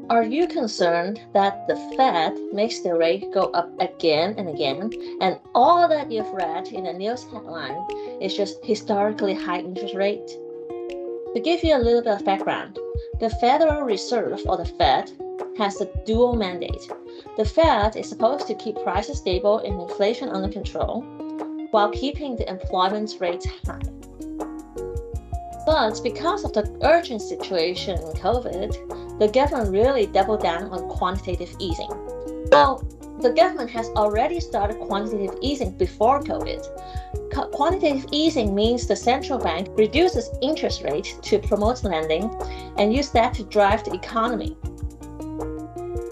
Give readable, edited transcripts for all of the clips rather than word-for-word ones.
Are you concerned that the Fed makes the rate go up again and again, and all that you've read in the news headline is just historically high interest rate? To give you a little bit of background, the Federal Reserve, or the Fed, has a dual mandate. The Fed is supposed to keep prices stable and inflation under control while keeping the employment rate high. But because of the urgent situation in COVID, the government really doubled down on quantitative easing. Well, the government has already started quantitative easing before COVID. Quantitative easing means the central bank reduces interest rate to promote lending and use that to drive the economy.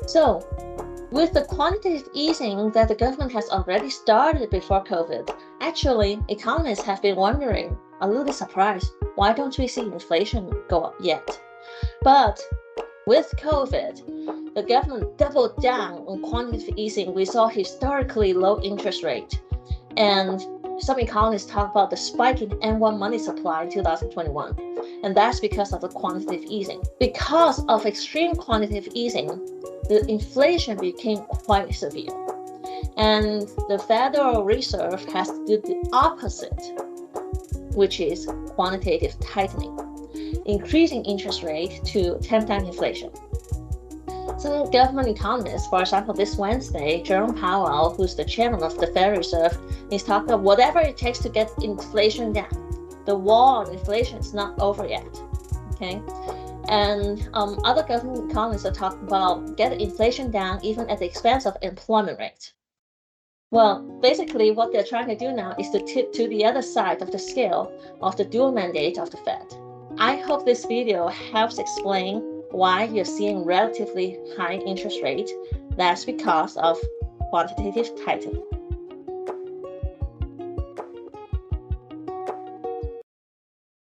So, with the quantitative easing that the government has already started before COVID, actually, economists have been wondering, a little bit surprised, why don't we see inflation go up yet? But with COVID, the government doubled down on quantitative easing. We saw historically low interest rate. And some economists talk about the spike in M1 money supply in 2021. And that's because of the quantitative easing. Because of extreme quantitative easing, the inflation became quite severe. And the Federal Reserve has to do the opposite, which is quantitative tightening, increasing interest rate to tamp down inflation. Some government economists, for example, this Wednesday, Jerome Powell, who's the chairman of the Federal Reserve, is talking about whatever it takes to get inflation down. The war on inflation is not over yet. Okay, and other government economists are talking about getting inflation down even at the expense of employment rate. Well, basically what they're trying to do now is to tip to the other side of the scale of the dual mandate of the Fed. I hope this video helps explain why you're seeing relatively high interest rate. That's because of quantitative tightening.